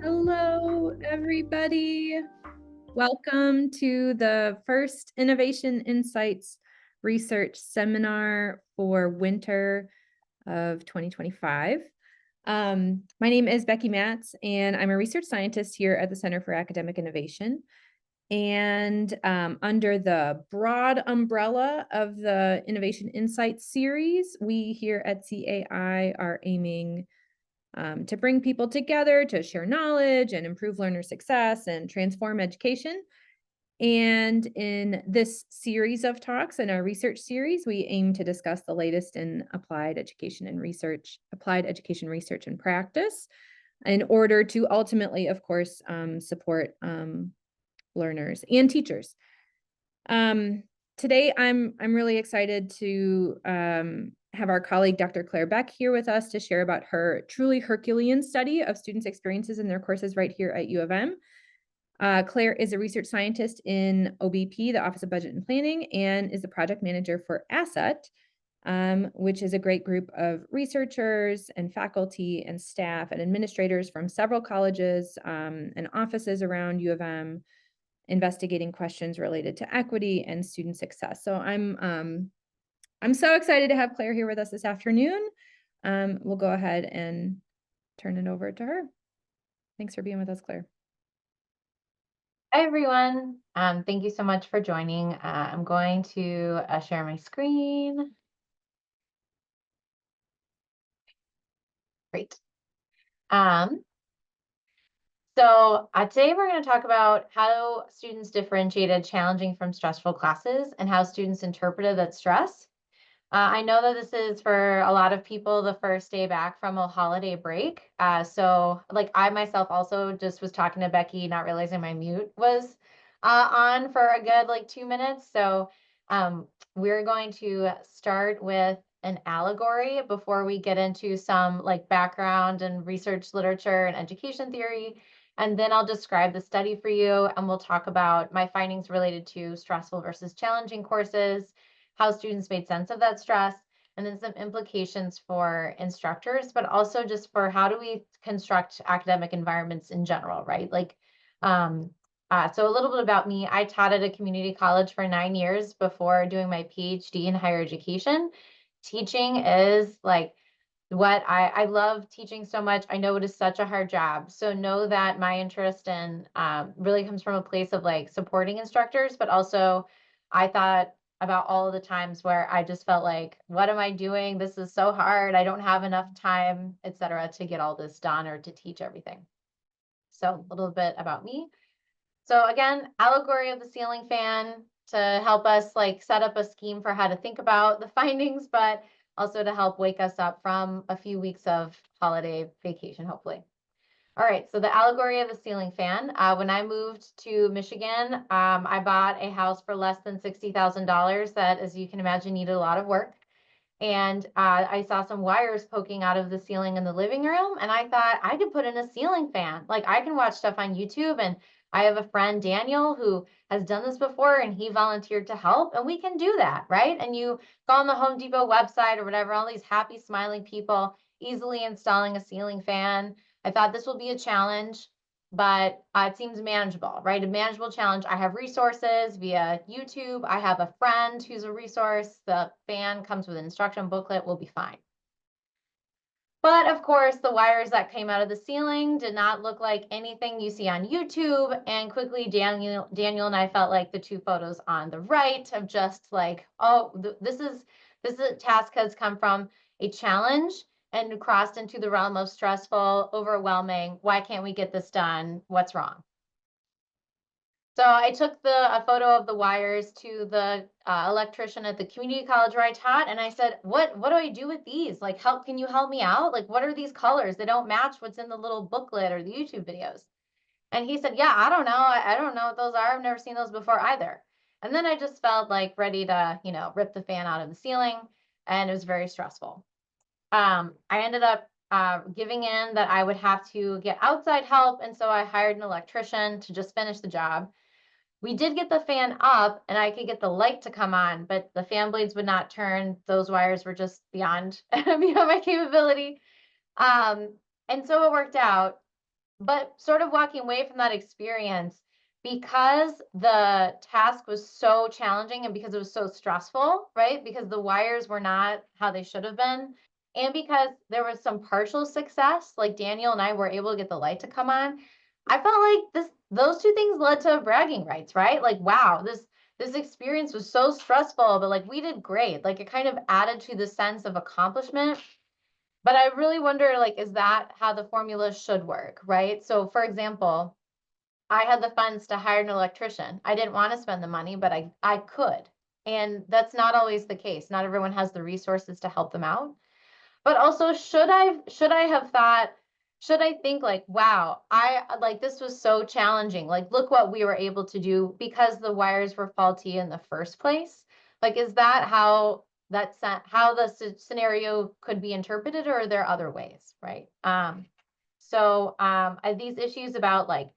Hello, everybody. Welcome to the first Innovation Insights Research Seminar for winter of 2025. My name is Becky Matz, and I'm a research scientist here at the Center for Academic Innovation. And under the broad umbrella of the Innovation Insights series, we here at CAI are aiming to bring people together to share knowledge and improve learner success and transform education. And in this series of talks, in our research series, we aim to discuss the latest in applied education research and practice in order to ultimately, of course, support learners and teachers. Today, I'm really excited to have our colleague, Dr. Claire Boeck, here with us to share about her truly Herculean study of students' experiences in their courses right here at U of M. Claire is a research scientist in OBP, the Office of Budget and Planning, and is the project manager for ASSET, which is a great group of researchers and faculty and staff and administrators from several colleges and offices around U of M, investigating questions related to equity and student success. So I'm so excited to have Claire here with us this afternoon. We'll go ahead and turn it over to her. Thanks for being with us, Claire. Hi, everyone. Thank you so much for joining. I'm going to share my screen. Great. So today we're going to talk about how students differentiated challenging from stressful classes and how students interpreted that stress. I know that this is for a lot of people the first day back from a holiday break. So like I myself also just was talking to Becky, not realizing my mute was on for a good like 2 minutes. So we're going to start with an allegory before we get into some like background and research literature and education theory. And then I'll describe the study for you and we'll talk about my findings related to stressful versus challenging courses, how students made sense of that stress, and then some implications for instructors, but also just for how do we construct academic environments in general, right? Like, so a little bit about me. I taught at a community college for 9 years before doing my PhD in higher education. Teaching is like what I love teaching so much. I know it is such a hard job. So know that my interest in really comes from a place of like supporting instructors, but also I thought about all of the times where I just felt like, what am I doing? This is so hard. I don't have enough time, etc., to get all this done or to teach everything. So a little bit about me. So again, allegory of the ceiling fan to help us like set up a scheme for how to think about the findings, but also to help wake us up from a few weeks of holiday vacation, hopefully. All right, so the allegory of the ceiling fan. When I moved to Michigan, I bought a house for less than $60,000 that, as you can imagine, needed a lot of work. And I saw some wires poking out of the ceiling in the living room, and I thought I could put in a ceiling fan. Like I can watch stuff on YouTube, and I have a friend, Daniel, who has done this before, and he volunteered to help, and we can do that, right? And you go on the Home Depot website or whatever, all these happy, smiling people easily installing a ceiling fan. I thought this will be a challenge, but it seems manageable, right? A manageable challenge. I have resources via YouTube. I have a friend who's a resource. The fan comes with an instruction booklet. We'll be fine. But of course, the wires that came out of the ceiling did not look like anything you see on YouTube. And quickly, Daniel and I felt like the two photos on the right of just like, oh, this is a task has come from a challenge and crossed into the realm of stressful, overwhelming. Why can't we get this done? What's wrong? So I took a photo of the wires to the electrician at the community college where I taught, and I said, "What do I do with these? Like, can you help me out? Like, what are these colors? They don't match what's in the little booklet or the YouTube videos." And he said, "Yeah, I don't know. I don't know what those are. I've never seen those before either." And then I just felt like ready to, rip the fan out of the ceiling, and it was very stressful. I ended up giving in that I would have to get outside help, and so I hired an electrician to just finish the job. We did get the fan up and I could get the light to come on, but the fan blades would not turn. Those wires were just beyond, beyond my capability. And so it worked out. But sort of walking away from that experience, because the task was so challenging and because it was so stressful, right? Because the wires were not how they should have been, and because there was some partial success, like Daniel and I were able to get the light to come on, I felt like those two things led to bragging rights, right? Like, wow, this experience was so stressful, but like we did great. Like it kind of added to the sense of accomplishment. But I really wonder, like, is that how the formula should work, right? So, for example, I had the funds to hire an electrician. I didn't want to spend the money, but I could. And that's not always the case. Not everyone has the resources to help them out. But also, should I have thought, should I think like, wow, I like this was so challenging. Like, look what we were able to do because the wires were faulty in the first place. Like, is that how how the scenario could be interpreted, or are there other ways, right? These issues about like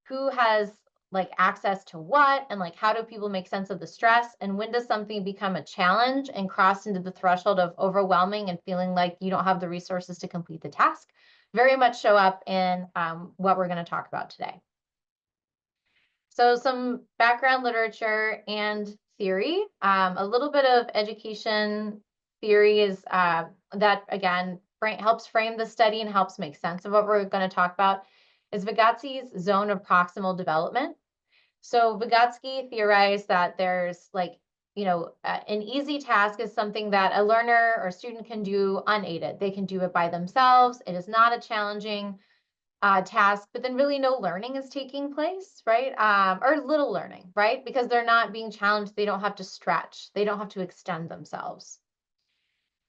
who has like access to what, and like how do people make sense of the stress, and when does something become a challenge and cross into the threshold of overwhelming and feeling like you don't have the resources to complete the task, very much show up in what we're going to talk about today. So some background literature and theory, a little bit of education theory is that again helps frame the study and helps make sense of what we're going to talk about, is Vygotsky's zone of proximal development. So Vygotsky theorized that there's like, an easy task is something that a learner or student can do unaided. They can do it by themselves. It is not a challenging task, but then really no learning is taking place, right? Or little learning, right? Because they're not being challenged. They don't have to stretch. They don't have to extend themselves.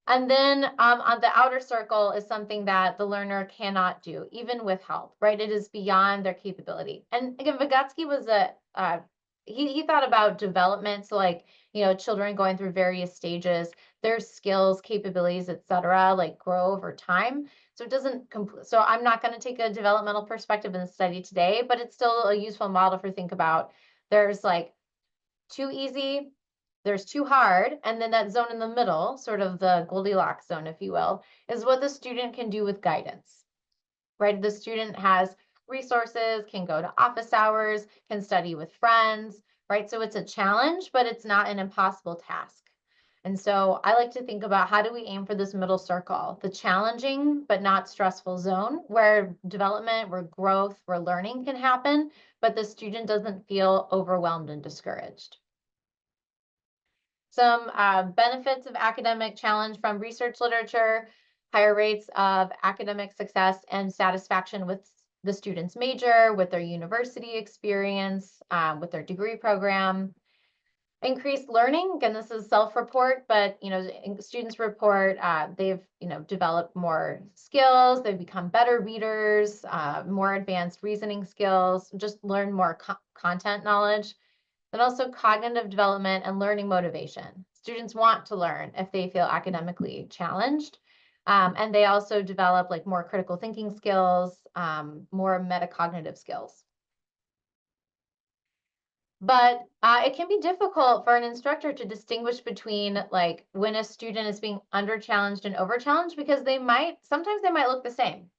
And then on the outer circle is something that the learner cannot do, even with help, right? It is beyond their capability. And again, Vygotsky was he thought about development. So like, children going through various stages, their skills, capabilities, etc., like grow over time. So it doesn't so I'm not going to take a developmental perspective in the study today, but it's still a useful model for think about. There's like too easy, there's too hard, and then that zone in the middle, sort of the Goldilocks zone, if you will, is what the student can do with guidance, right? The student has resources, can go to office hours, can study with friends, right? So it's a challenge, but it's not an impossible task. And so I like to think about, how do we aim for this middle circle, the challenging but not stressful zone, where development, where growth, where learning can happen, but the student doesn't feel overwhelmed and discouraged. Some benefits of academic challenge from research literature: higher rates of academic success and satisfaction with the student's major, with their university experience, with their degree program. Increased learning, again, this is self-report, but students report they've developed more skills, they've become better readers, more advanced reasoning skills, just learn more content knowledge. Then also cognitive development and learning motivation. Students want to learn if they feel academically challenged. And they also develop like more critical thinking skills, more metacognitive skills. But it can be difficult for an instructor to distinguish between like when a student is being under challenged and over challenged, because sometimes they might look the same.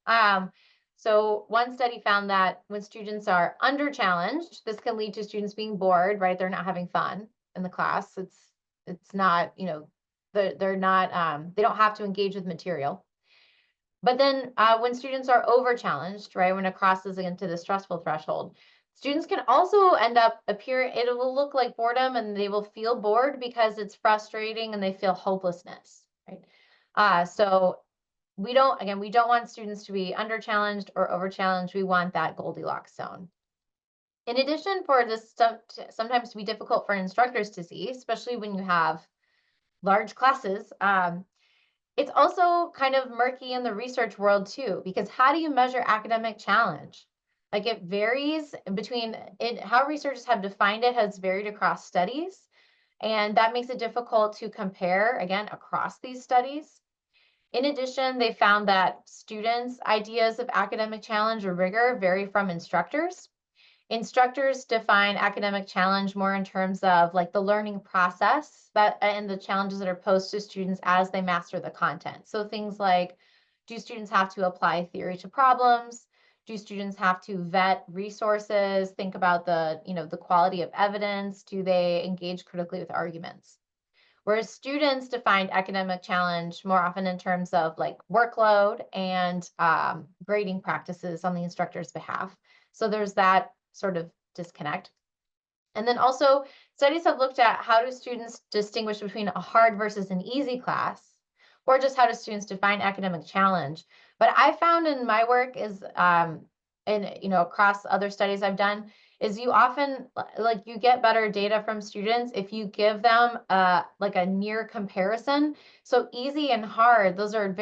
So one study found that when students are under challenged, this can lead to students being bored, right? They're not having fun in the class. It's not, they're not, they don't have to engage with material. But then when students are over challenged, right, when it crosses into the stressful threshold, students can also end up it will look like boredom, and they will feel bored because it's frustrating and they feel hopelessness, right? So we don't want students to be under challenged or over challenged. We want that Goldilocks zone. In addition, for this sometimes to be difficult for instructors to see, especially when you have large classes, it's also kind of murky in the research world too, because how do you measure academic challenge? Like it varies between how researchers have defined it has varied across studies. And that makes it difficult to compare again across these studies. In addition, they found that students' ideas of academic challenge or rigor vary from instructors. Instructors define academic challenge more in terms of like the learning process and the challenges that are posed to students as they master the content. So things like, do students have to apply theory to problems? Do students have to vet resources, think about the, the quality of evidence? Do they engage critically with arguments? Whereas students defined academic challenge more often in terms of like workload and grading practices on the instructor's behalf. So there's that sort of disconnect. And then also studies have looked at how do students distinguish between a hard versus an easy class, or just how do students define academic challenge. But I found in my work is, and across other studies I've done, is you often like you get better data from students if you give them like a near comparison. So easy and hard, those are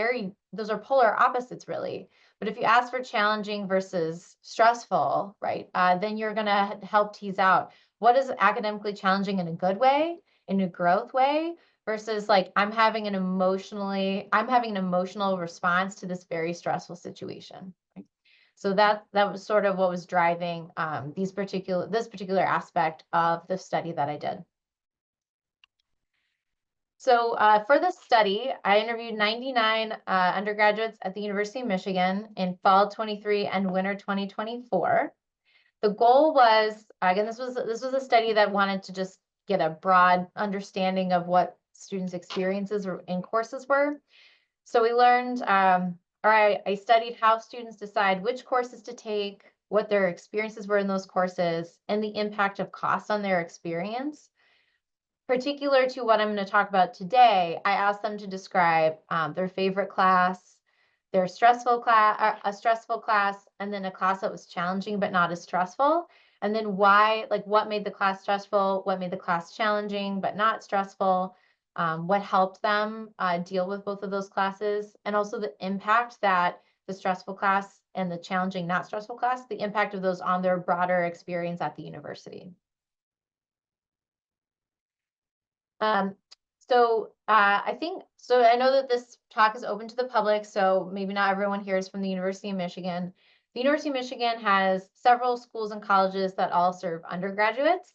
polar opposites really. But if you ask for challenging versus stressful, right, then you're going to help tease out what is academically challenging in a good way, in a growth way, versus like I'm having an emotional response to this very stressful situation. Right? So that was sort of what was driving this particular aspect of the study that I did. So for this study, I interviewed 99 undergraduates at the University of Michigan in fall 23 and winter 2024. The goal was, again, this was a study that wanted to just get a broad understanding of what students' experiences in courses were. So we learned, I studied how students decide which courses to take, what their experiences were in those courses, and the impact of cost on their experience. Particular to what I'm going to talk about today, I asked them to describe their favorite class, their stressful class, a stressful class, and then a class that was challenging but not as stressful. And then why, like what made the class stressful, what made the class challenging but not stressful, what helped them deal with both of those classes, and also the impact that the stressful class and the challenging, not stressful class, the impact of those on their broader experience at the university. I know that this talk is open to the public, so maybe not everyone here is from the University of Michigan. The University of Michigan has several schools and colleges that all serve undergraduates.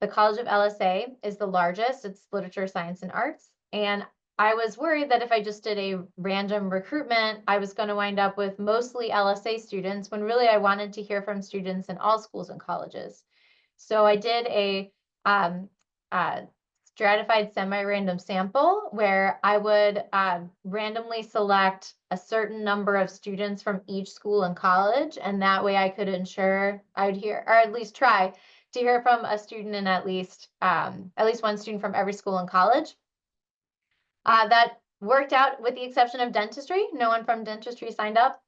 The College of LSA is the largest. It's literature, science, and arts. And I was worried that if I just did a random recruitment, I was going to wind up with mostly LSA students, when really I wanted to hear from students in all schools and colleges. So I did a stratified semi-random sample where I would randomly select a certain number of students from each school and college, and that way I could ensure I would hear, or at least try to hear from a student in at least one student from every school and college. That worked out with the exception of dentistry. No one from dentistry signed up.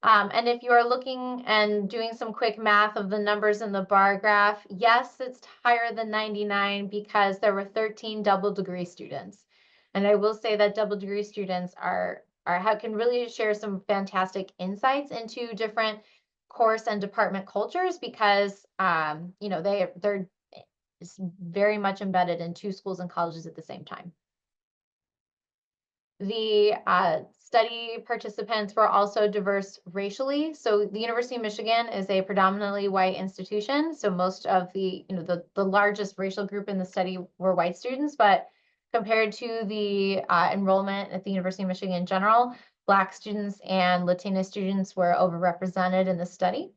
And if you are looking and doing some quick math of the numbers in the bar graph, yes, it's higher than 99 because there were 13 double degree students. And I will say that double degree students can really share some fantastic insights into different course and department cultures because they're very much embedded in two schools and colleges at the same time. The study participants were also diverse racially. So the University of Michigan is a predominantly white institution. So most of the largest racial group in the study were white students, but compared to the enrollment at the University of Michigan in general, Black students and Latina students were overrepresented in the study.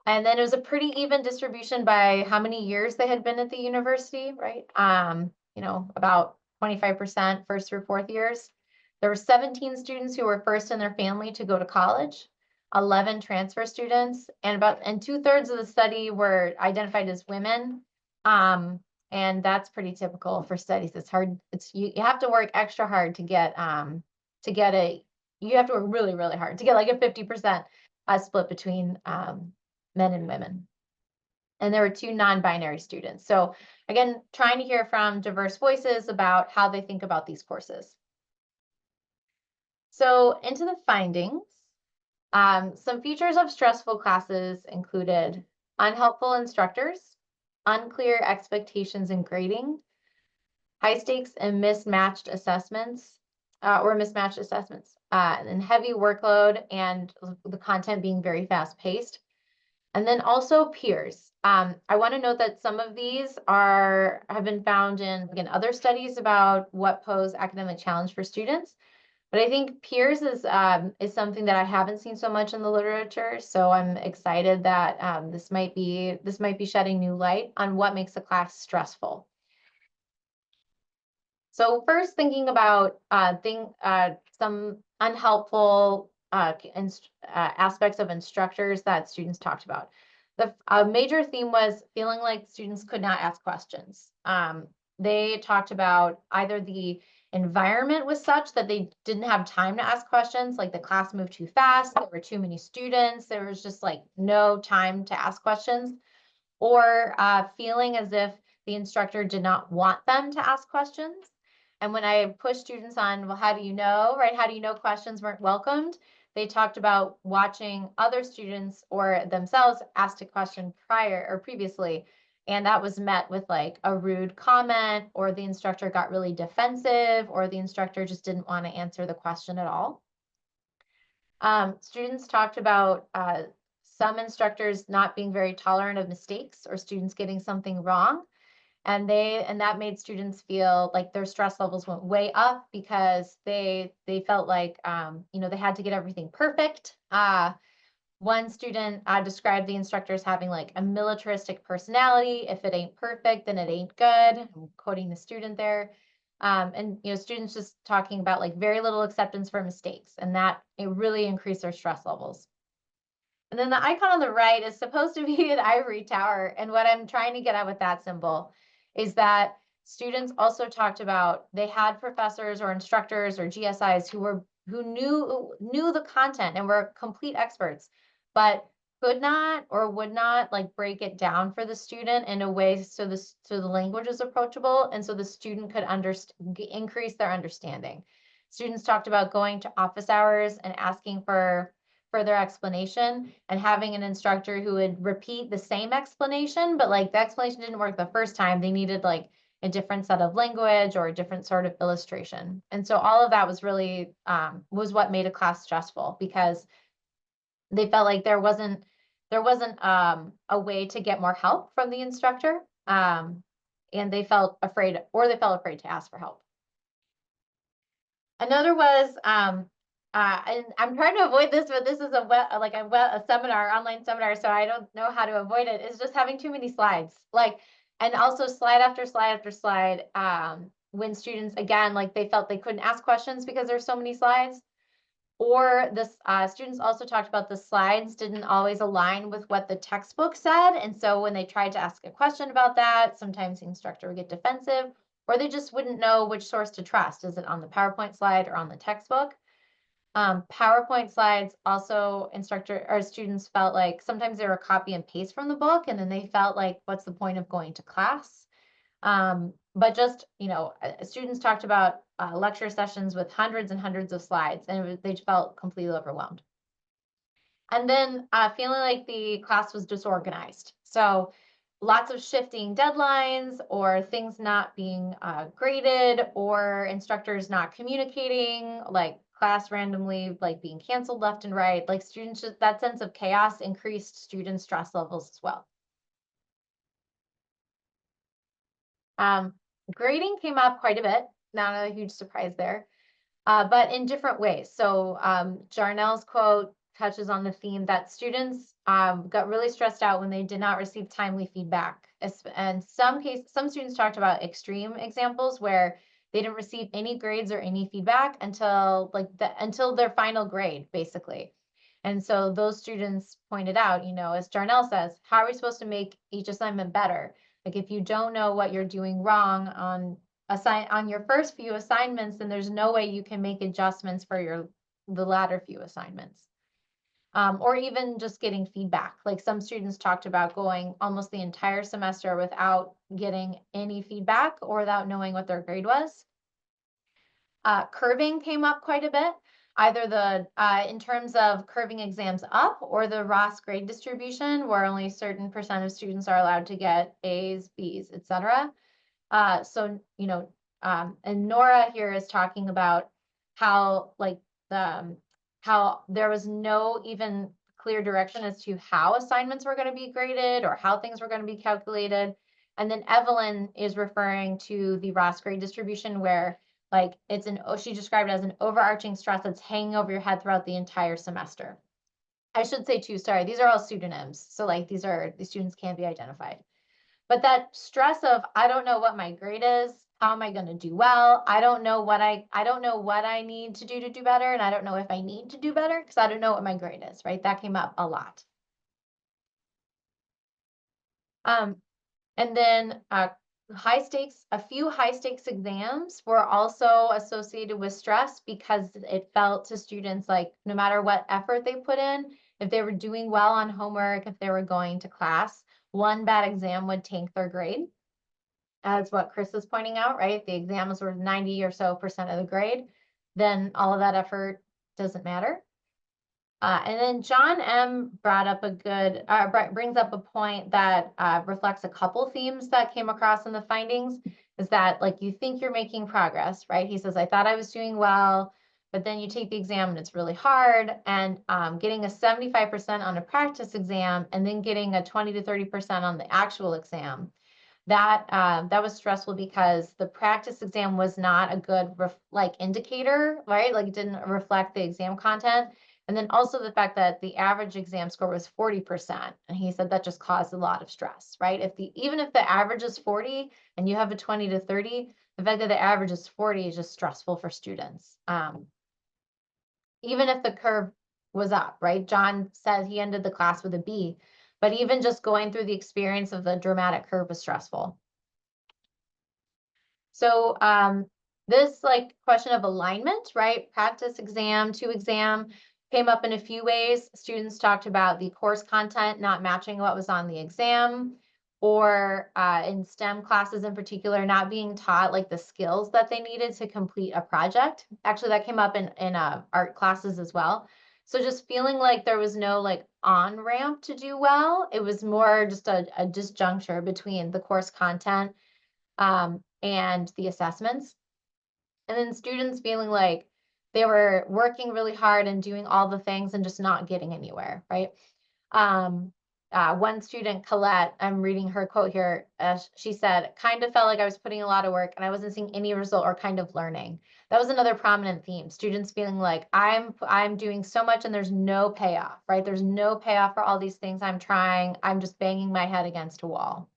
And then it was a pretty even distribution by how many years they had been at the university, right? About 25% first through fourth years. There were 17 students who were first in their family to go to college, 11 transfer students, and 2/3 of the study were identified as women. And that's pretty typical for studies. It's hard. You have to work extra hard to get you have to work really, really hard to get like a 50% split between men and women. And there were 2 non-binary students. So again, trying to hear from diverse voices about how they think about these courses. So into the findings, some features of stressful classes included unhelpful instructors, unclear expectations in grading, high stakes and mismatched assessments, and heavy workload and the content being very fast paced. And then also peers. I want to note that some of these have been found in other studies about what pose academic challenge for students. But I think peers is something that I haven't seen so much in the literature. So I'm excited that this might be shedding new light on what makes a class stressful. So first, thinking about some unhelpful aspects of instructors that students talked about. The major theme was feeling like students could not ask questions. They talked about either the environment was such that they didn't have time to ask questions, like the class moved too fast, there were too many students, there was just like no time to ask questions, or feeling as if the instructor did not want them to ask questions. And when I pushed students on, well, how do you know, right? How do you know questions weren't welcomed? They talked about watching other students or themselves asked a question prior or previously, and that was met with like a rude comment, or the instructor got really defensive, or the instructor just didn't want to answer the question at all. Students talked about some instructors not being very tolerant of mistakes or students getting something wrong. And that made students feel like their stress levels went way up because they felt like they had to get everything perfect. One student described the instructors having like a militaristic personality. If it ain't perfect, then it ain't good. I'm quoting the student there. And students just talking about like very little acceptance for mistakes, and that it really increased their stress levels. And then the icon on the right is supposed to be an ivory tower. And what I'm trying to get at with that symbol is that students also talked about they had professors or instructors or GSIs who knew the content and were complete experts, but could not or would not like break it down for the student in a way so the language is approachable and so the student could increase their understanding. Students talked about going to office hours and asking for further explanation and having an instructor who would repeat the same explanation, but like the explanation didn't work the first time. They needed like a different set of language or a different sort of illustration. And so all of that was really was what made a class stressful, because they felt like there wasn't a way to get more help from the instructor. And they felt afraid to ask for help. Another was, and I'm trying to avoid this, but this is a seminar, online seminar, so I don't know how to avoid it, is just having too many slides. And also slide after slide after slide, when students, again, like they felt they couldn't ask questions because there's so many slides. Or this students also talked about the slides didn't always align with what the textbook said. And so when they tried to ask a question about that, sometimes the instructor would get defensive, or they just wouldn't know which source to trust. Is it on the PowerPoint slide or on the textbook? PowerPoint slides also students felt like sometimes they were copy and paste from the book, and then they felt like, what's the point of going to class? But just, students talked about lecture sessions with hundreds and hundreds of slides, and they felt completely overwhelmed. And then feeling like the class was disorganized. So lots of shifting deadlines, or things not being graded, or instructors not communicating, like class randomly like being canceled left and right. Like students, just that sense of chaos increased student stress levels as well. Grading came up quite a bit, not a huge surprise there, but in different ways. So Jarnell's quote touches on the theme that students got really stressed out when they did not receive timely feedback. And some students talked about extreme examples where they didn't receive any grades or any feedback until their final grade, basically. And so those students pointed out, as Jarnell says, how are we supposed to make each assignment better? Like if you don't know what you're doing wrong on your first few assignments, then there's no way you can make adjustments for the latter few assignments. Or even just getting feedback. Like some students talked about going almost the entire semester without getting any feedback or without knowing what their grade was. Curving came up quite a bit, either in terms of curving exams up, or the Ross grade distribution, where only a certain percent of students are allowed to get A's, B's, etc. And Nora here is talking about how how there was no even clear direction as to how assignments were going to be graded or how things were going to be calculated. And then Evelyn is referring to the Ross grade distribution, where Like she described it as an overarching stress that's hanging over your head throughout the entire semester. I should say too, sorry, these are all pseudonyms. So like these students can't be identified. But that stress of, I don't know what my grade is, how am I going to do well? I don't know what I need to do better. And I don't know if I need to do better because I don't know what my grade is, right? That came up a lot. And then a few high stakes exams were also associated with stress because it felt to students like no matter what effort they put in, if they were doing well on homework, if they were going to class, one bad exam would tank their grade. As what Chris is pointing out, right? The exam is worth 90 or so % of the grade, then all of that effort doesn't matter. And then John M. brings up a point that reflects a couple themes that came across in the findings, is that like you think you're making progress, right? He says, I thought I was doing well, but then you take the exam and it's really hard. And getting a 75% on a practice exam and then getting a 20 to 30% on the actual exam, that was stressful because the practice exam was not a good indicator, right? Like it didn't reflect the exam content. And then also the fact that the average exam score was 40%. And he said that just caused a lot of stress, right? Even if the average is 40 and you have a 20 to 30, the fact that the average is 40 is just stressful for students. Even if the curve was up, right? John said he ended the class with a B, but even just going through the experience of the dramatic curve was stressful. So this question of alignment, right? Practice exam to exam came up in a few ways. Students talked about the course content not matching what was on the exam, or in STEM classes in particular, not being taught like the skills that they needed to complete a project. Actually, that came up in art classes as well. So just feeling like there was no on-ramp to do well. It was more just a disjuncture between the course content and the assessments. And then students feeling like they were working really hard and doing all the things and just not getting anywhere, right? One student, Colette, I'm reading her quote here. She said, kind of felt like I was putting a lot of work and I wasn't seeing any result or kind of learning. That was another prominent theme. Students feeling like I'm doing so much and there's no payoff, right? There's no payoff for all these things I'm trying. I'm just banging my head against a wall.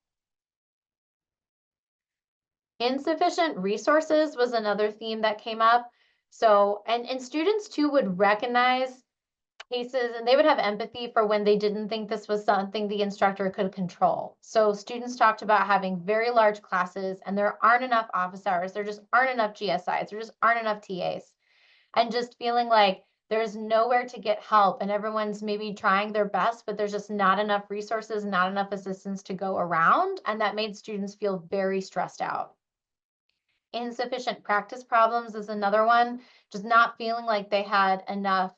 Insufficient resources was another theme that came up. So, and students too would recognize cases and they would have empathy for when they didn't think this was something the instructor could control. So students talked about having very large classes and there aren't enough office hours. There just aren't enough GSIs. There just aren't enough TAs. And just feeling like there's nowhere to get help and everyone's maybe trying their best, but there's just not enough resources, not enough assistance to go around. And that made students feel very stressed out. Insufficient practice problems is another one, just not feeling like they had enough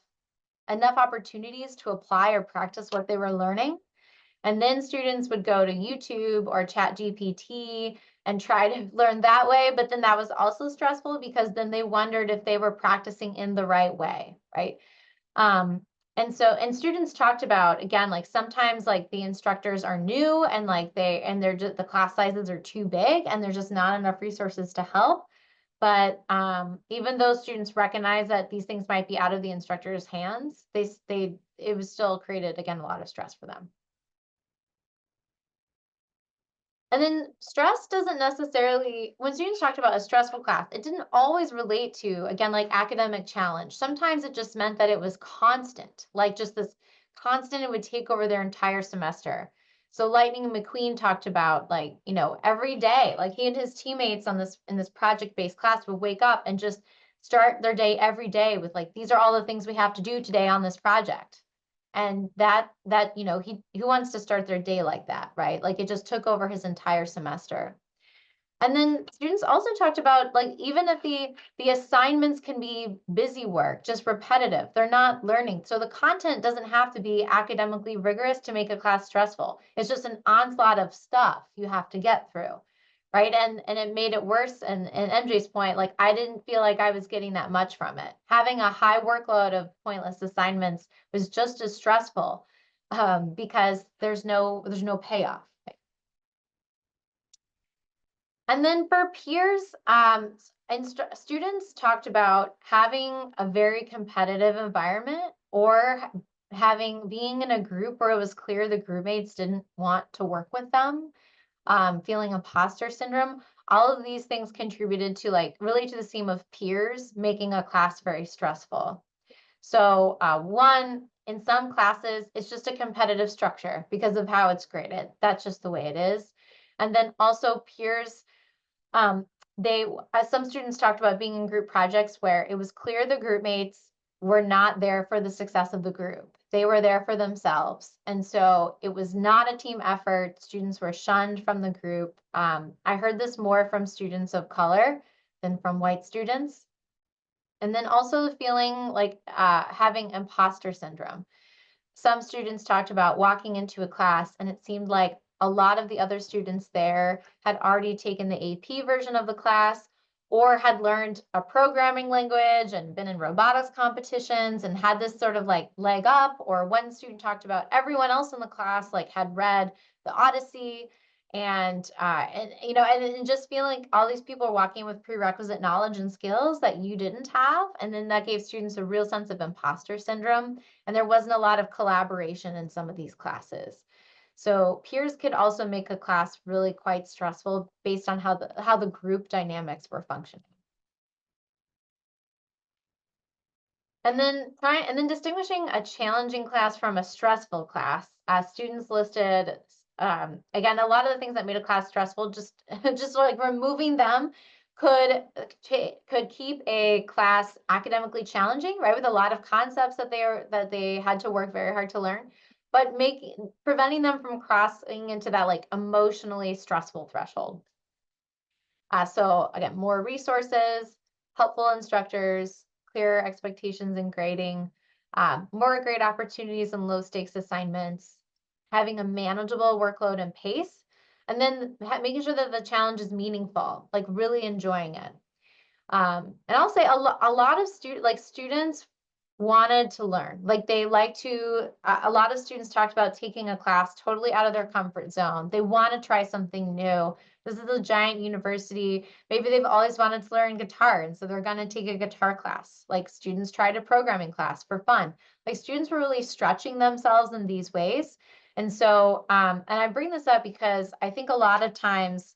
opportunities to apply or practice what they were learning. And then students would go to YouTube or ChatGPT and try to learn that way, but then that was also stressful because then they wondered if they were practicing in the right way, right? And students talked about, again, sometimes the instructors are new and they're just, the class sizes are too big and there's just not enough resources to help. But even though students recognize that these things might be out of the instructor's hands, it was still created, again, a lot of stress for them. And then stress doesn't necessarily, when students talked about a stressful class, it didn't always relate to, again, academic challenge. Sometimes it just meant that it was constant, just this constant, it would take over their entire semester. So Lightning McQueen talked about every day, he and his teammates in this project-based class would wake up and just start their day every day with these are all the things we have to do today on this project. And that who wants to start their day like that, right? It just took over his entire semester. And then students also talked about even if the assignments can be busy work, just repetitive, they're not learning. So the content doesn't have to be academically rigorous to make a class stressful. It's just an onslaught of stuff you have to get through. Right. And it made it worse. And MJ's point, I didn't feel like I was getting that much from it. Having a high workload of pointless assignments was just as stressful because there's no payoff. And then for peers, students talked about having a very competitive environment or being in a group where it was clear the group mates didn't want to work with them, feeling imposter syndrome. All of these things contributed to really to the theme of peers making a class very stressful. So one, in some classes, it's just a competitive structure because of how it's graded. That's just the way it is. And then also peers, um, as some students talked about being in group projects where it was clear the group mates were not there for the success of the group. They were there for themselves. And so it was not a team effort. Students were shunned from the group. I heard this more from students of color than from white students. And then also the feeling like having imposter syndrome. Some students talked about walking into a class and it seemed like a lot of the other students there had already taken the AP version of the class or had learned a programming language and been in robotics competitions and had this sort of leg up. Or one student talked about everyone else in the class had read the Odyssey and just feeling all these people are walking with prerequisite knowledge and skills that you didn't have. And then that gave students a real sense of imposter syndrome. And there wasn't a lot of collaboration in some of these classes. So peers could also make a class really quite stressful based on how the group dynamics were functioning. And then distinguishing a challenging class from a stressful class. Students listed again a lot of the things that made a class stressful. Just removing them could keep a class academically challenging, right? With a lot of concepts that they had to work very hard to learn, but preventing them from crossing into that emotionally stressful threshold. So again, more resources, helpful instructors, clearer expectations in grading, more grade opportunities and low stakes assignments, having a manageable workload and pace, and then making sure that the challenge is meaningful, really enjoying it. And I'll say a lot of students wanted to learn. A lot of students talked about taking a class totally out of their comfort zone. They want to try something new. This is a giant university. Maybe they've always wanted to learn guitar, and so they're going to take a guitar class. Students tried a programming class for fun. Students were really stretching themselves in these ways. And so, and I bring this up because I think a lot of times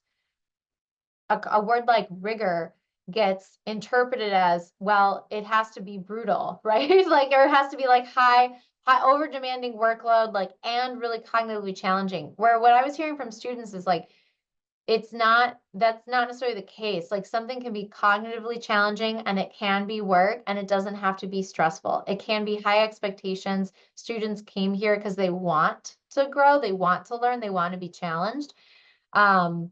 a word like rigor gets interpreted as, well, it has to be brutal, right? Or it has to be high over demanding workload, and really cognitively challenging. Where what I was hearing from students is that's not necessarily the case. Something can be cognitively challenging and it can be work and it doesn't have to be stressful. It can be high expectations. Students came here because they want to grow, they want to learn, they want to be challenged. And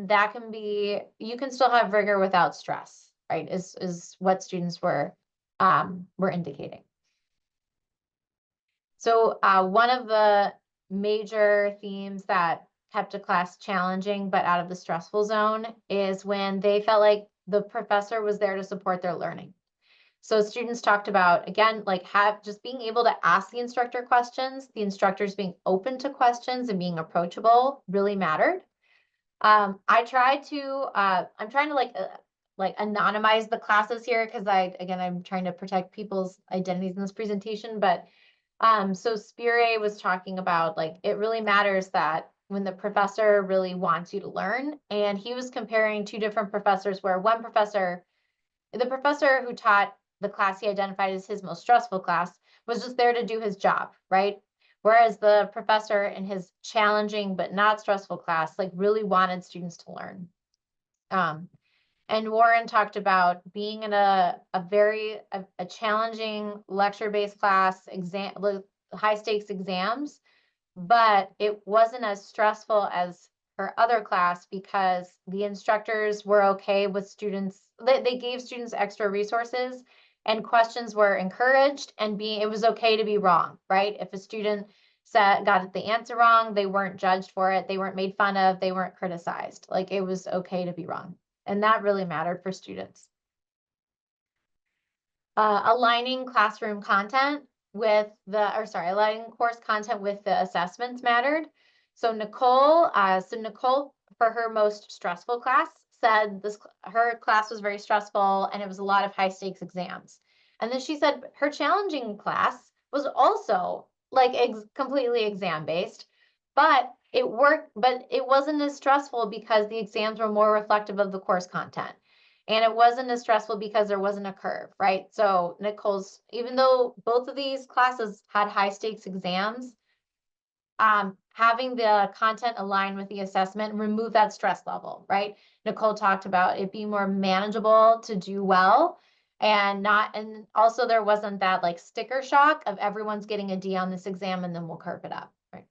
that can be, you can still have rigor without stress, right? Is what students were indicating. So one of the major themes that kept a class challenging but out of the stressful zone is when they felt like the professor was there to support their learning. So students talked about, again, just being able to ask the instructor questions, the instructors being open to questions and being approachable really mattered. I'm trying to anonymize the classes here because I'm trying to protect people's identities in this presentation. But so Spire was talking about it really matters that when the professor really wants you to learn, and he was comparing two different professors where the professor who taught the class he identified as his most stressful class was just there to do his job, right? Whereas the professor in his challenging but not stressful class really wanted students to learn. And Warren talked about being in a challenging lecture-based class, high stakes exams, but it wasn't as stressful as her other class because the instructors were okay with students. They gave students extra resources and questions were encouraged, and it was okay to be wrong, right? If a student got the answer wrong, they weren't judged for it. They weren't made fun of. They weren't criticized. It was okay to be wrong. And that really mattered for students. Aligning classroom content with aligning course content with the assessments mattered. So Nicole for her most stressful class, said her class was very stressful and it was a lot of high stakes exams. And then she said her challenging class was also like completely exam based, but it worked, but it wasn't as stressful because the exams were more reflective of the course content. And it wasn't as stressful because there wasn't a curve, right? So Nicole's, even though both of these classes had high stakes exams, having the content align with the assessment, remove that stress level, right? Nicole talked about it being more manageable to do well and also there wasn't that like sticker shock of everyone's getting a D on this exam and then we'll curve it up, right?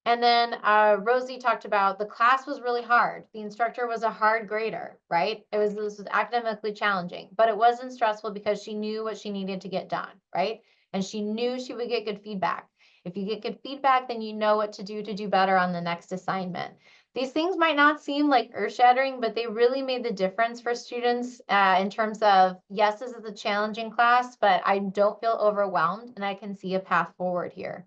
And then Rosie talked about the class was really hard. The instructor was a hard grader, right? This was academically challenging, but it wasn't stressful because she knew what she needed to get done, right? And she knew she would get good feedback. If you get good feedback, then you know what to do better on the next assignment. These things might not seem like earth-shattering, but they really made the difference for students in terms of, yes, this is a challenging class, but I don't feel overwhelmed and I can see a path forward here.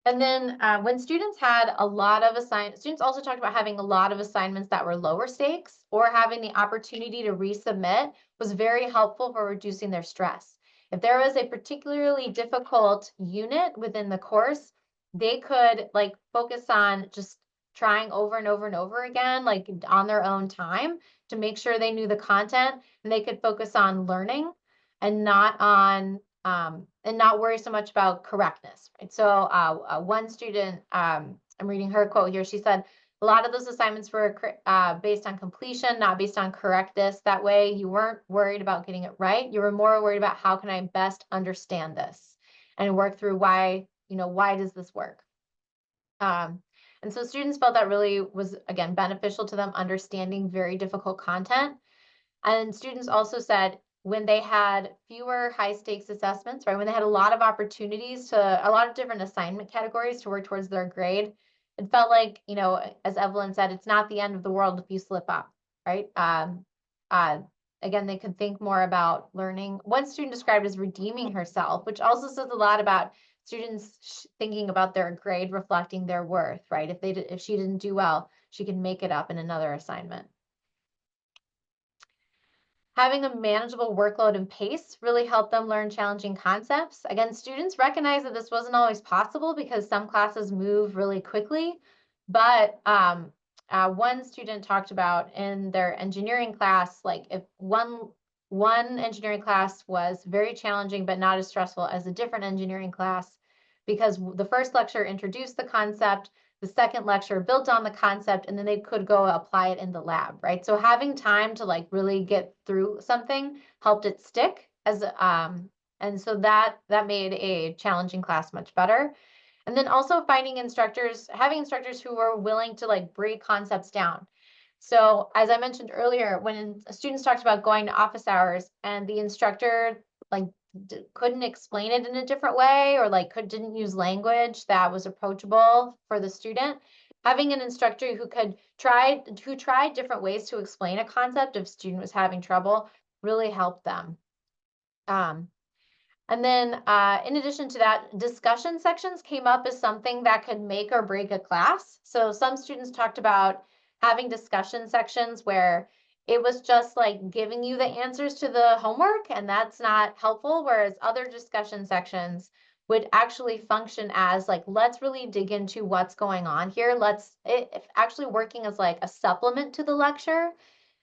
And then when students had a lot of assignments, students also talked about having a lot of assignments that were lower stakes or having the opportunity to resubmit was very helpful for reducing their stress. If there was a particularly difficult unit within the course, they could like focus on just trying over and over and over again, like on their own time to make sure they knew the content and they could focus on learning and not worry so much about correctness, right? So one student, I'm reading her quote here. She said, a lot of those assignments were based on completion, not based on correctness. That way you weren't worried about getting it right. You were more worried about how can I best understand this and work through why does this work? And so students felt that really was, again, beneficial to them understanding very difficult content. And students also said when they had fewer high stakes assessments, right, when they had a lot of opportunities a lot of different assignment categories to work towards their grade, it felt like, as Evelyn said, it's not the end of the world if you slip up, right? Again, they could think more about learning. One student described as redeeming herself, which also says a lot about students thinking about their grade reflecting their worth, right? If she didn't do well, she can make it up in another assignment. Having a manageable workload and pace really helped them learn challenging concepts. Again, students recognize that this wasn't always possible because some classes move really quickly, but one student talked about in their engineering class, like if one engineering class was very challenging but not as stressful as a different engineering class because the first lecture introduced the concept, the second lecture built on the concept, and then they could go apply it in the lab, right? So having time to like really get through something helped it stick and so that made a challenging class much better. And then also having instructors who were willing to like break concepts down. So as I mentioned earlier, when students talked about going to office hours and the instructor like couldn't explain it in a different way or like didn't use language that was approachable for the student, having an instructor who tried different ways to explain a concept if student was having trouble really helped them. And then in addition to that, discussion sections came up as something that could make or break a class. So some students talked about having discussion sections where it was just like giving you the answers to the homework, and that's not helpful. Whereas other discussion sections would actually function as like, let's really dig into what's going on here. Actually working as like a supplement to the lecture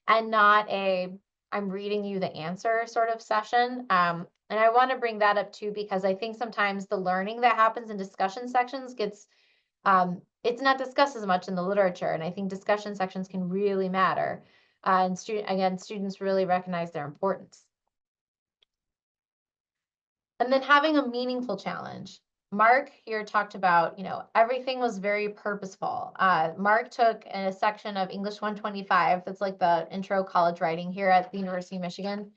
and not I'm reading you the answer sort of session. And I want to bring that up too, because I think sometimes the learning that happens in discussion sections it's not discussed as much in the literature. And I think discussion sections can really matter. And students really recognize their importance. And then having a meaningful challenge. Mark here talked about, everything was very purposeful. Mark took a section of English 125, that's like the intro college writing here at the University of Michigan.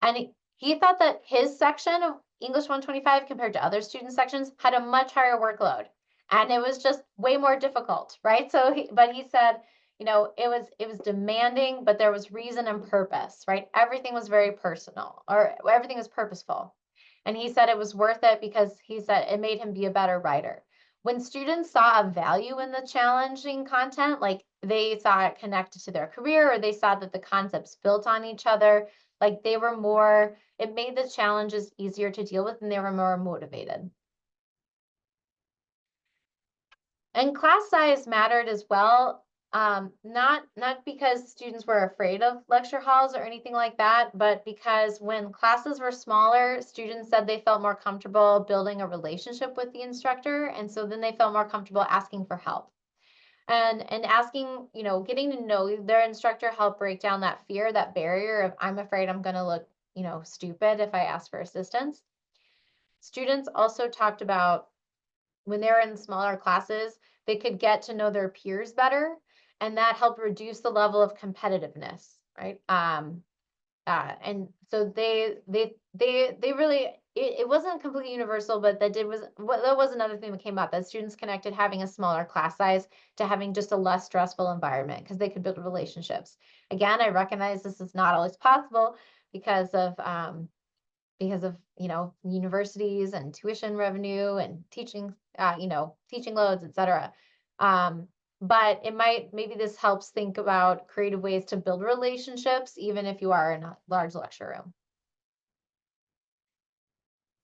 And he thought that his section of English 125 compared to other student sections had a much higher workload. And it was just way more difficult, right? But he said, it was demanding, but there was reason and purpose, right? Everything was very personal, or everything was purposeful. And he said it was worth it because he said it made him be a better writer. When students saw a value in the challenging content, like they saw it connected to their career, or they saw that the concepts built on each other, like they were more, it made the challenges easier to deal with and they were more motivated. And class size mattered as well. Not because students were afraid of lecture halls or anything like that, but because when classes were smaller, students said they felt more comfortable building a relationship with the instructor. And so then they felt more comfortable asking for help. And asking, getting to know their instructor helped break down that fear, that barrier of I'm afraid I'm going to look, stupid if I ask for assistance. Students also talked about when they were in smaller classes, they could get to know their peers better, and that helped reduce the level of competitiveness, right? And so they really, it wasn't completely universal, but that was another thing that came up, that students connected having a smaller class size to having just a less stressful environment because they could build relationships. Again, I recognize this is not always possible because of universities and tuition revenue and teaching teaching loads, etc. But maybe this helps think about creative ways to build relationships even if you are in a large lecture room.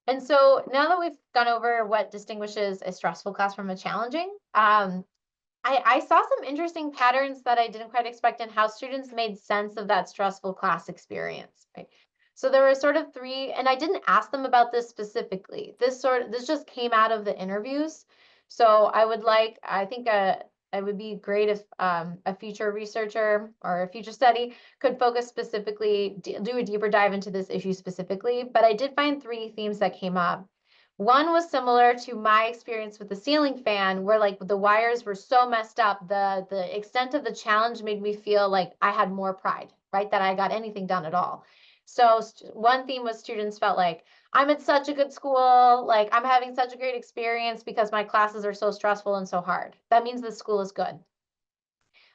And so now that we've gone over what distinguishes a stressful class from a challenging, I saw some interesting patterns that I didn't quite expect in how students made sense of that stressful class experience, right? So there were sort of three, and I didn't ask them about this specifically. This just came out of the interviews. So I think it would be great if a future researcher or a future study could focus specifically, do a deeper dive into this issue specifically. But I did find three themes that came up. One was similar to my experience with the ceiling fan, where like the wires were so messed up. The extent of the challenge made me feel like I had more pride, right? That I got anything done at all. So one theme was students felt like I'm at such a good school, like I'm having such a great experience because my classes are so stressful and so hard. That means the school is good.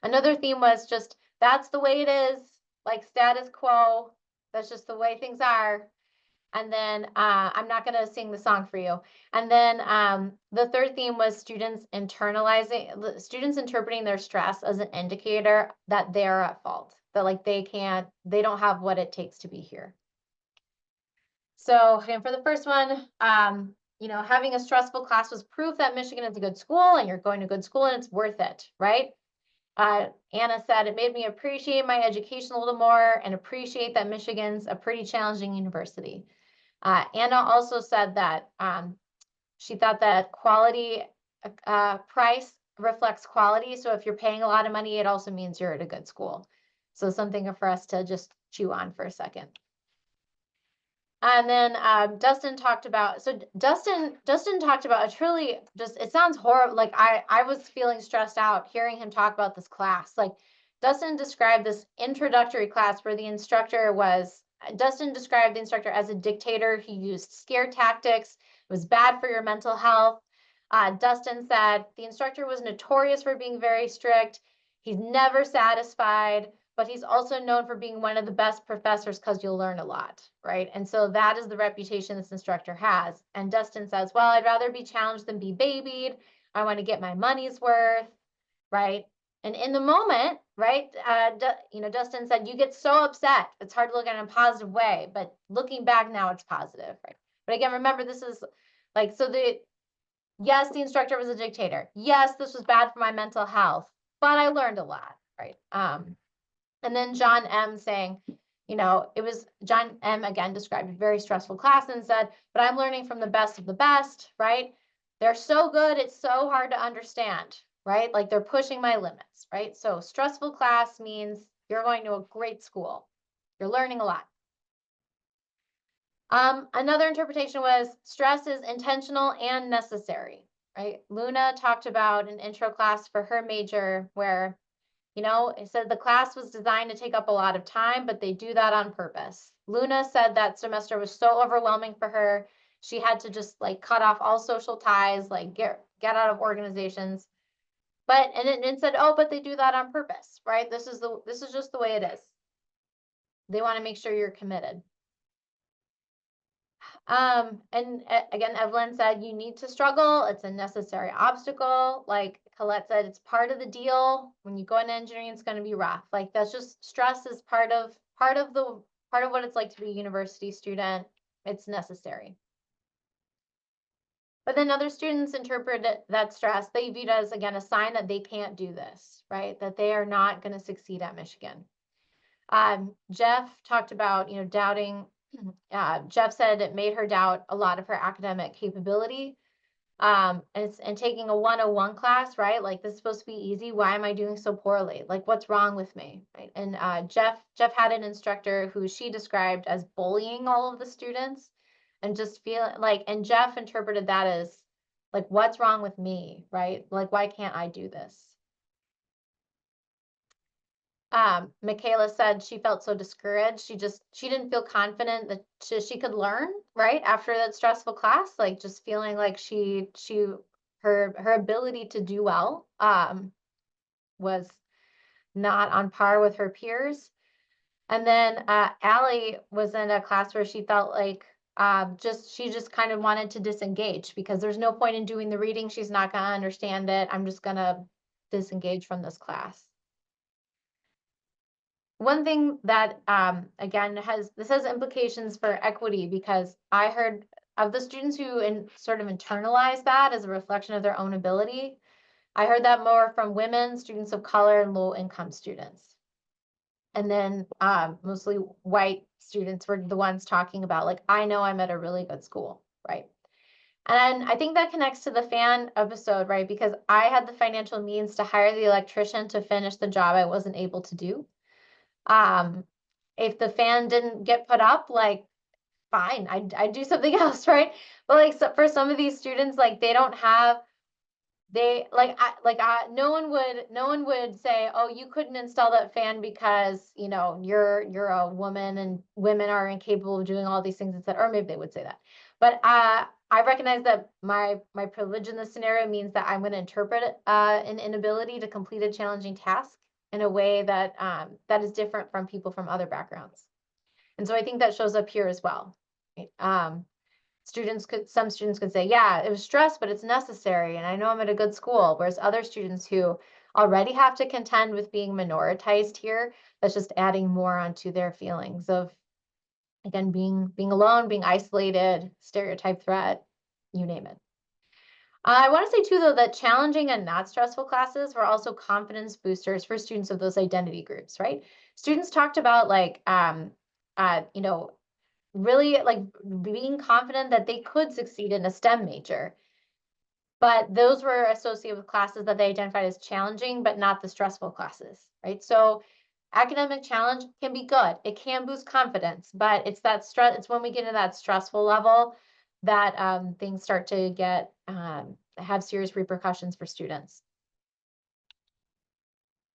Another theme was just that's the way it is, like status quo. That's just the way things are. And then I'm not going to sing the song for you. And then the third theme was students interpreting their stress as an indicator that they're at fault, that like they don't have what it takes to be here. So for the first one, having a stressful class was proof that Michigan is a good school and you're going to a good school and it's worth it, right? Anna said, it made me appreciate my education a little more and appreciate that Michigan's a pretty challenging university. Anna also said that she thought that quality price reflects quality. So if you're paying a lot of money, it also means you're at a good school. So something for us to just chew on for a second. And then Dustin talked about, Dustin talked about a truly just, it sounds horrible. Like I was feeling stressed out hearing him talk about this class. Like Dustin described this introductory class where Dustin described the instructor as a dictator. He used scare tactics. It was bad for your mental health. Dustin said the instructor was notorious for being very strict. He's never satisfied, but he's also known for being one of the best professors because you'll learn a lot, right? And so that is the reputation this instructor has. And Dustin says, well, I'd rather be challenged than be babied. I want to get my money's worth, right? And in the moment, right, Dustin said, you get so upset. It's hard to look at it in a positive way, but looking back now, it's positive, right? But again, remember, this is like, yes, the instructor was a dictator. Yes, this was bad for my mental health, but I learned a lot, right? And then John M saying, it was John M again described a very stressful class and said, but I'm learning from the best of the best, right? They're so good, it's so hard to understand, right? Like they're pushing my limits, right? So stressful class means you're going to a great school. You're learning a lot. Another interpretation was stress is intentional and necessary, right? Luna talked about an intro class for her major where, it said the class was designed to take up a lot of time, but they do that on purpose. Luna said that semester was so overwhelming for her. She had to just like cut off all social ties, like get out of organizations. And it said, oh, but they do that on purpose, right? This is just the way it is. They want to make sure you're committed. Again, Evelyn said, you need to struggle. It's a necessary obstacle. Like Colette said, it's part of the deal. When you go into engineering, it's going to be rough. Like that's just stress is part of what it's like to be a university student. It's necessary. But then other students interpret that stress, they viewed it as, again, a sign that they can't do this, right? That they are not going to succeed at Michigan. Jeff talked about, doubting. Jeff said it made her doubt a lot of her academic capability. And taking a 101 class, right? Like this is supposed to be easy. Why am I doing so poorly? Like what's wrong with me, right? And Jeff had an instructor who she described as bullying all of the students, and just feeling like, and Jeff interpreted that as like, what's wrong with me, right? Like why can't I do this? Michaela said she felt so discouraged. She didn't feel confident that she could learn, right? After that stressful class, like just feeling like her ability to do well, was not on par with her peers. And then, Allie was in a class where she felt like, she just kind of wanted to disengage because there's no point in doing the reading. She's not going to understand it. I'm just going to disengage from this class. One thing that, again, has implications for equity, because I heard of the students who sort of internalize that as a reflection of their own ability. I heard that more from women, students of color, and low income students. And then mostly white students were the ones talking about, like, I know I'm at a really good school, right? And I think that connects to the fan episode, right? Because I had the financial means to hire the electrician to finish the job I wasn't able to do. If the fan didn't get put up, like, fine, I'd do something else, right? But like, so for some of these students, like they don't have, no one would say, oh, you couldn't install that fan because you're a woman and women are incapable of doing all these things, etc. Or maybe they would say that, but I recognize that my privilege in this scenario means that I'm going to interpret an inability to complete a challenging task in a way that that is different from people from other backgrounds. And so I think that shows up here as well. Some students could say, yeah, it was stress, but it's necessary. And I know I'm at a good school. Whereas other students who already have to contend with being minoritized here, that's just adding more onto their feelings of, again, being alone, being isolated, stereotype threat, you name it. I want to say too, though, that challenging and not stressful classes were also confidence boosters for students of those identity groups, right? Students talked about like, really like being confident that they could succeed in a STEM major. But those were associated with classes that they identified as challenging, but not the stressful classes, right? So academic challenge can be good. It can boost confidence, but it's that stress. It's when we get into that stressful level that things start to get have serious repercussions for students.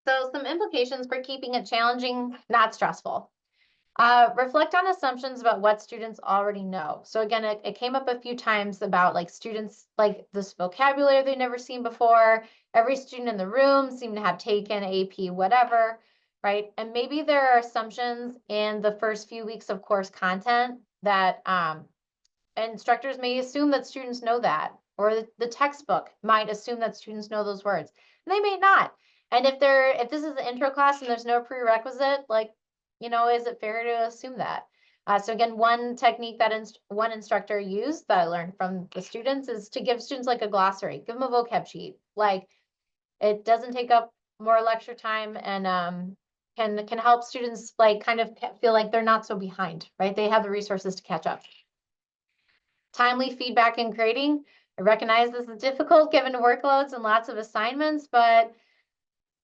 So some implications for keeping it challenging, not stressful. Reflect on assumptions about what students already know. So again, it came up a few times about like students, like this vocabulary they've never seen before. Every student in the room seemed to have taken AP, whatever, right? And maybe there are assumptions in the first few weeks of course content that instructors may assume that students know that, or the textbook might assume that students know those words. And they may not. And if this is an intro class and there's no prerequisite, like, is it fair to assume that? So again, one technique that one instructor used that I learned from the students is to give students like a glossary, give them a vocab sheet. Like it doesn't take up more lecture time and can help students like kind of feel like they're not so behind, right? They have the resources to catch up. Timely feedback and grading. I recognize this is difficult given workloads and lots of assignments, but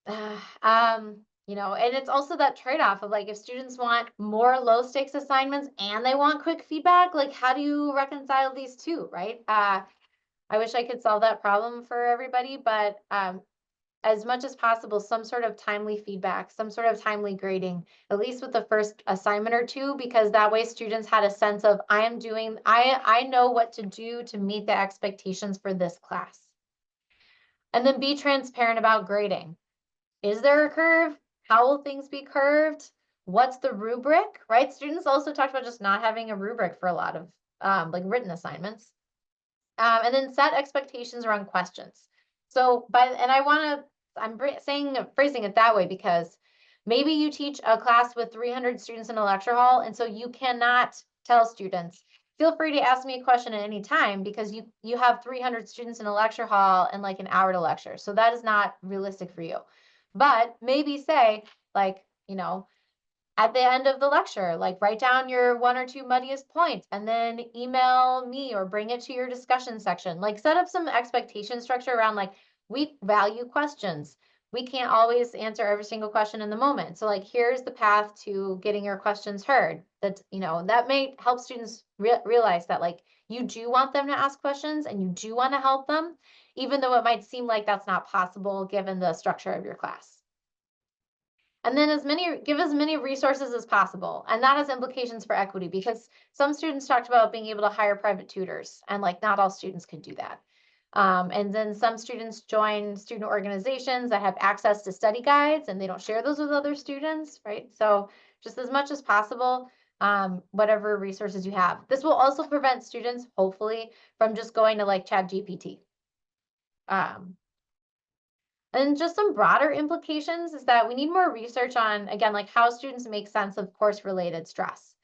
and it's also that trade-off of like if students want more low stakes assignments and they want quick feedback, like how do you reconcile these two, right? I wish I could solve that problem for everybody, but as much as possible, some sort of timely feedback, some sort of timely grading, at least with the first assignment or two, because that way students had a sense of I know what to do to meet the expectations for this class. And then be transparent about grading. Is there a curve? How will things be curved? What's the rubric, right? Students also talked about just not having a rubric for a lot like written assignments. And then set expectations around questions. So I'm phrasing it that way because maybe you teach a class with 300 students in a lecture hall, and so you cannot tell students, feel free to ask me a question at any time because you have 300 students in a lecture hall and like an hour to lecture. So that is not realistic for you. But maybe say like, at the end of the lecture, like write down your one or two muddiest points and then email me or bring it to your discussion section. Like set up some expectation structure around like, we value questions. We can't always answer every single question in the moment. So like, here's the path to getting your questions heard. That may help students realize that like, you do want them to ask questions and you do want to help them, even though it might seem like that's not possible given the structure of your class. And then give as many resources as possible. And that has implications for equity because some students talked about being able to hire private tutors and like not all students could do that. And then some students join student organizations that have access to study guides and they don't share those with other students, right? So just as much as possible, whatever resources you have. This will also prevent students, hopefully, from just going to like ChatGPT. And just some broader implications is that we need more research on, again, like how students make sense of course-related stress.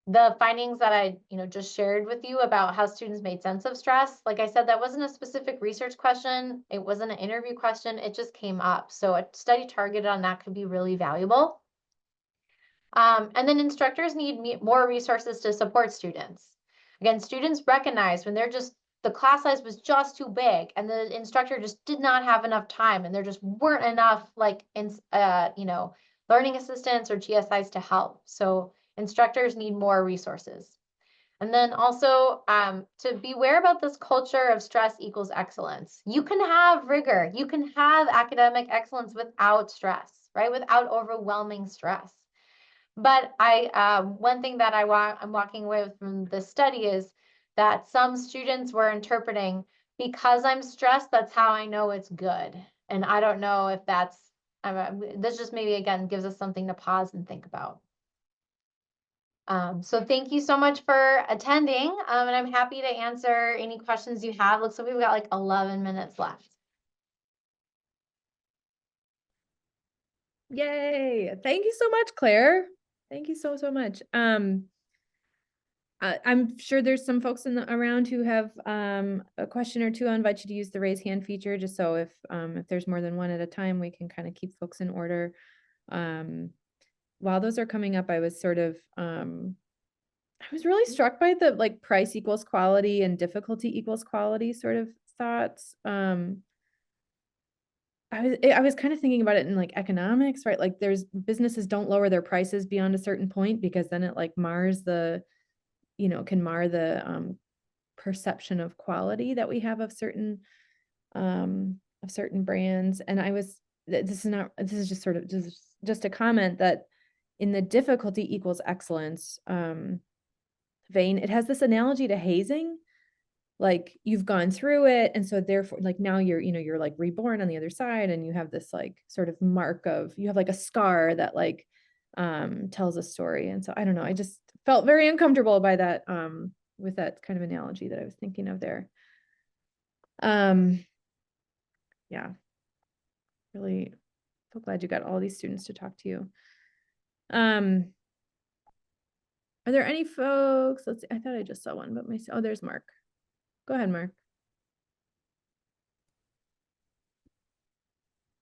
The findings that I just shared with you about how students made sense of stress, like I said, that wasn't a specific research question. It wasn't an interview question. It just came up. So a study targeted on that could be really valuable. And then instructors need more resources to support students. Again, students recognize when the class size was just too big and the instructor just did not have enough time and there just weren't enough learning assistants or GSIs to help. So instructors need more resources. And then also to beware about this culture of stress equals excellence. You can have rigor, you can have academic excellence without stress, right? Without overwhelming stress. But one thing that I'm walking away with from this study is that some students were interpreting because I'm stressed, that's how I know it's good. And I don't know if this just maybe again gives us something to pause and think about. So thank you so much for attending. And I'm happy to answer any questions you have. Looks like we've got like 11 minutes left. Yay. Thank you so much, Claire. Thank you so much. I'm sure there's some folks around who have a question or two. I'll invite you to use the raise hand feature just so if there's more than one at a time, we can kind of keep folks in order. While those are coming up, I was sort of I was really struck by the like price equals quality and difficulty equals quality sort of thoughts. I was kind of thinking about it in like economics, right? Like there's businesses don't lower their prices beyond a certain point because then it like mars the, can mar the perception of quality that we have of certain brands. And this is just sort of just a comment that in the difficulty equals excellence vein, it has this analogy to hazing. Like you've gone through it. And so therefore, like now you're like reborn on the other side and you have this like sort of you have like a scar that like tells a story. And so I don't know, I just felt very uncomfortable by that with that kind of analogy that I was thinking of there. Yeah, really so glad you got all these students to talk to you. Are there any folks? Let's see, I thought I just saw one, but oh, there's Mark. Go ahead, Mark.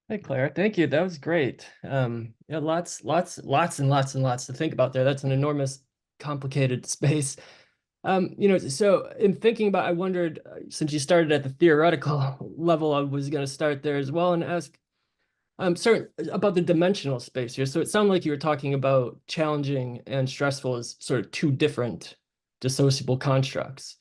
Hey, Claire, thank you. That was great. Yeah, lots and lots to think about there. That's an enormous, complicated space. So in thinking about, I wondered, since you started at the theoretical level, I was going to start there as well and ask certain about the dimensional space here. So it sounded like you were talking about challenging and stressful as sort of two different dissociable constructs.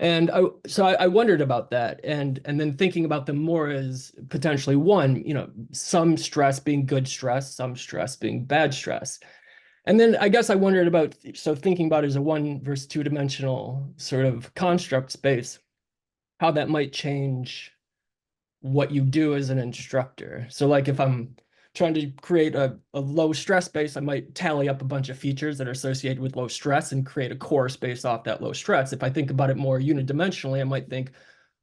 And I wondered about that, and then thinking about them more as potentially one, some stress being good stress, some stress being bad stress. And then I guess I wondered about, so thinking about it as a one versus two dimensional sort of construct space, how that might change what you do as an instructor. So like if I'm trying to create a low stress space, I might tally up a bunch of features that are associated with low stress and create a course based off that low stress. If I think about it more unidimensionally, I might think,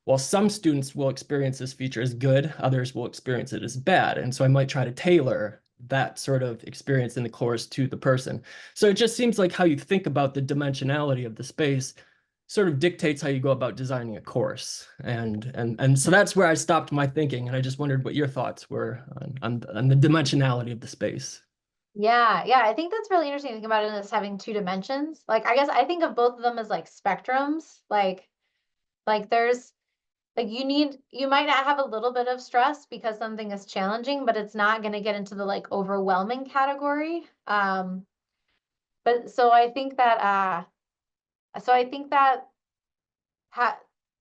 well, some students will experience this feature as good, others will experience it as bad. And so I might try to tailor that sort of experience in the course to the person. So it just seems like how you think about the dimensionality of the space sort of dictates how you go about designing a course. And so that's where I stopped my thinking. And I just wondered what your thoughts were on the dimensionality of the space. Yeah, I think that's really interesting to think about it as having two dimensions. Like, I guess I think of both of them as like spectrums. Like there's like you might not have a little bit of stress because something is challenging, but it's not going to get into the like overwhelming category. But so I think that ha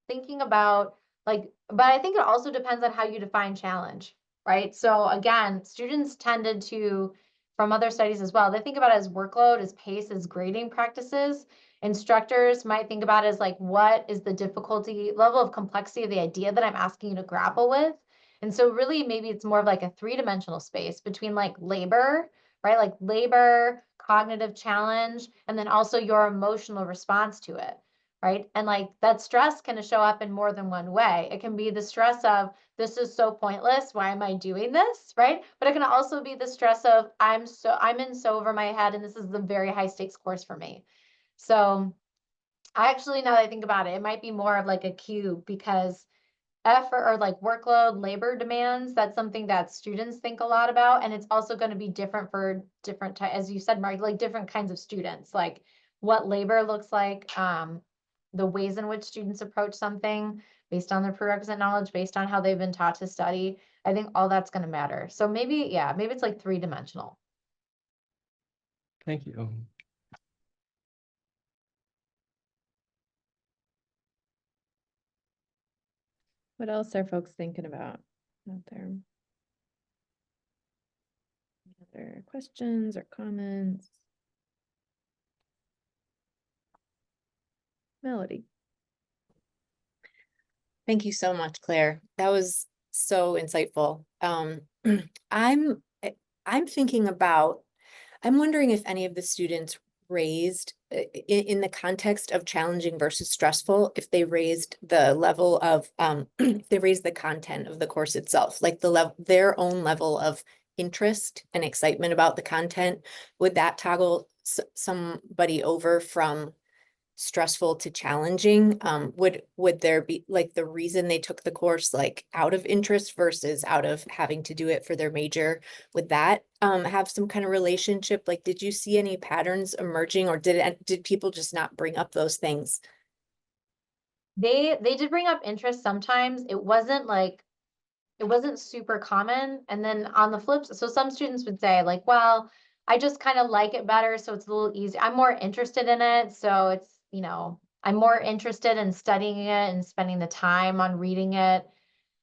thinking about like, but I think it also depends on how you define challenge, right? So again, students tended to, from other studies as well, they think about it as workload, as pace, as grading practices. Instructors might think about it as like, what is the difficulty level of complexity of the idea that I'm asking you to grapple with? And so really maybe it's more of like a three-dimensional space between like labor, right? Like labor, cognitive challenge, and then also your emotional response to it, right? And like that stress can show up in more than one way. It can be the stress of, this is so pointless, why am I doing this, right? But it can also be the stress of, I'm in so over my head and this is the very high stakes course for me. So I actually, now that I think about it, it might be more of like a cube, because effort or like workload, labor demands, that's something that students think a lot about. And it's also going to be different for different types, as you said, Mark, like different kinds of students, like what labor looks like, the ways in which students approach something based on their prerequisite knowledge, based on how they've been taught to study. I think all that's going to matter. So maybe, yeah, maybe it's like three-dimensional. Thank you. What else are folks thinking about out there? Any other questions or comments? Melody. Thank you so much, Claire. That was so insightful. I'm I'm thinking about, I'm wondering if any of the students raised in the context of challenging versus stressful, if they raised the level of if they raised the content of the course itself, like their own level of interest and excitement about the content. Would that toggle somebody over from stressful to challenging? Would there be like the reason they took the course like out of interest versus out of having to do it for their major? Would that have some kind of relationship? Like, did you see any patterns emerging, or did people just not bring up those things? They did bring up interest sometimes. It wasn't super common. And then on the flip, so some students would say like, well, I just kind of like it better, so it's a little easier. I'm more interested in it, so it's, I'm more interested in studying it and spending the time on reading it.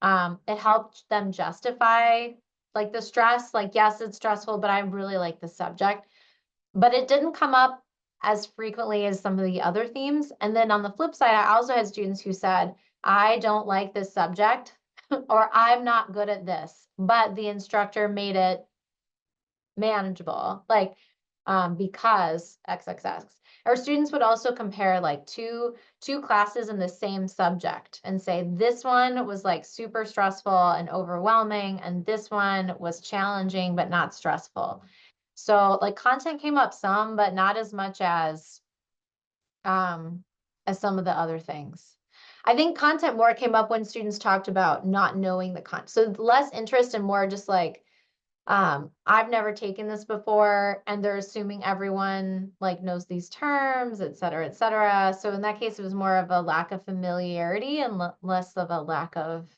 It helped them justify like the stress, like, yes, it's stressful, but I really like the subject. But it didn't come up as frequently as some of the other themes. And then on the flip side, I also had students who said, I don't like this subject, or I'm not good at this, but the instructor made it manageable, like, because XXX. Our students would also compare like two classes in the same subject and say, this one was like super stressful and overwhelming, and this one was challenging but not stressful. So like content came up some, but not as much as some of the other things. I think content more came up when students talked about not knowing the content. So less interest and more just like, I've never taken this before, and they're assuming everyone like knows these terms, et cetera, et cetera. So in that case, it was more of a lack of familiarity and less of a lack of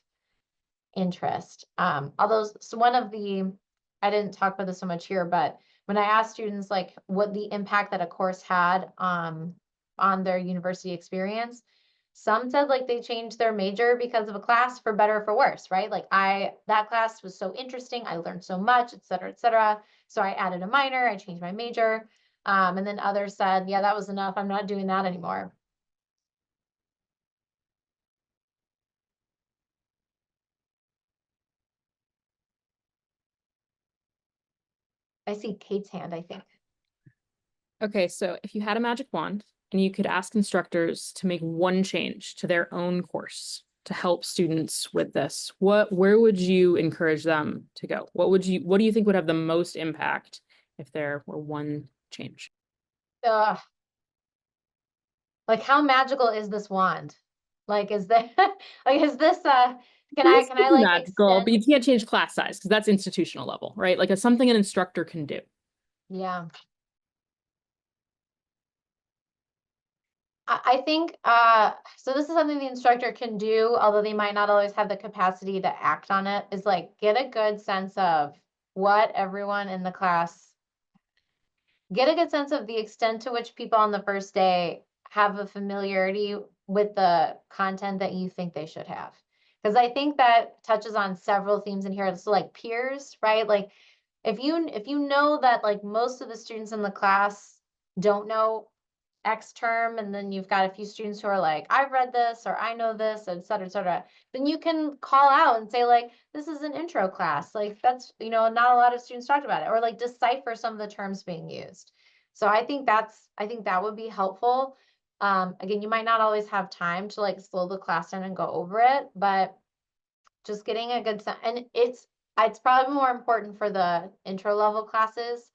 interest. Although, so I didn't talk about this so much here, but when I asked students like what the impact that a course had on their university experience, some said like they changed their major because of a class, for better or for worse, right? Like that class was so interesting, I learned so much, et cetera, et cetera. So I added a minor, I changed my major. And then others said, yeah, that was enough, I'm not doing that anymore. I see Kate's hand, I think. Okay, so if you had a magic wand and you could ask instructors to make one change to their own course to help students with this, where would you encourage them to go? What do you think would have the most impact if there were one change? Like, how magical is this wand? Like, is that like, is this can It's I like magical, but you extend? can't change class size because that's institutional level, right? Like it's something an instructor can do. Yeah. I think so this is something the instructor can do, although they might not always have the capacity to act on it, is like get a good sense of what everyone in the class, get a good sense of the extent to which people on the first day have a familiarity with the content that you think they should have. Because I think that touches on several themes in here. So like peers, right? Like if you know that like most of the students in the class don't know X term, and then you've got a few students who are like, I've read this, or I know this, et cetera, then you can call out and say like, this is an intro class. Like that's, not a lot of students talked about it, or like decipher some of the terms being used. So I think that would be helpful. Again, you might not always have time to like slow the class down and go over it, but just getting a good sense, and it's probably more important for the intro level classes.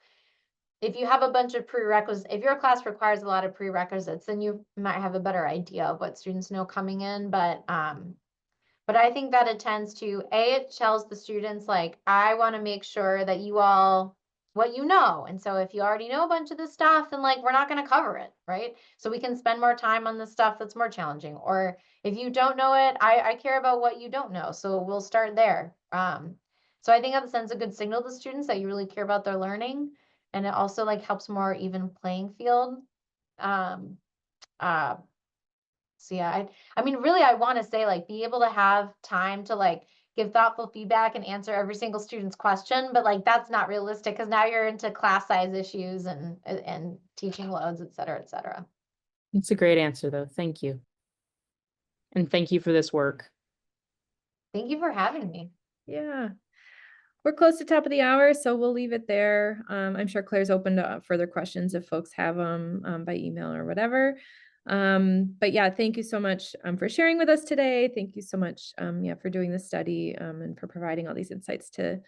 If you have a bunch of prerequisites, if your class requires a lot of prerequisites, then you might have a better idea of what students know coming in. But I think that it tends to, it tells the students like, I want to make sure that you all, what you know. And so if you already know a bunch of this stuff, then like, we're not going to cover it, right? So we can spend more time on the stuff that's more challenging. Or if you don't know it, I care about what you don't know. So we'll start there. So I think that sends a good signal to students that you really care about their learning. And it also like helps more even playing field. So yeah, I mean, really, I want to say like be able to have time to like give thoughtful feedback and answer every single student's question, but like that's not realistic because now you're into class size issues and teaching loads, et cetera, et cetera. It's a great answer though. Thank you. And thank you for this work. Thank you for having me. Yeah. We're close to top of the hour, so we'll leave it there. I'm sure Claire's open to further questions if folks have them by email or whatever. But yeah, thank you so much for sharing with us today. Thank you so much for doing this study and for providing all these insights to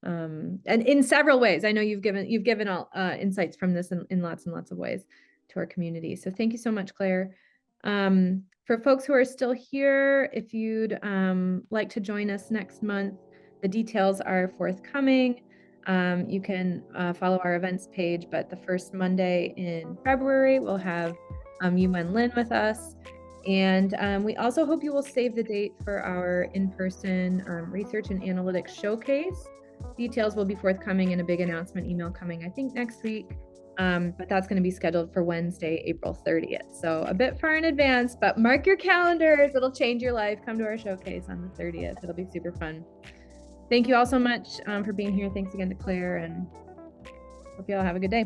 and in several ways. I know you've given all insights from this in lots and lots of ways to our community. So thank you so much, Claire. For folks who are still here, if you'd like to join us next month, the details are forthcoming. You can follow our events page, but the first Monday in February, we'll have UN Lynn with us. And we also hope you will save the date for our in-person research and analytics showcase. Details will be forthcoming in a big announcement email coming, I think, next week. But that's going to be scheduled for Wednesday, April 30th. So a bit far in advance, but mark your calendars. It'll change your life. Come to our showcase on the 30th. It'll be super fun. Thank you all so much for being here. Thanks again to Claire, and hope you all have a good day.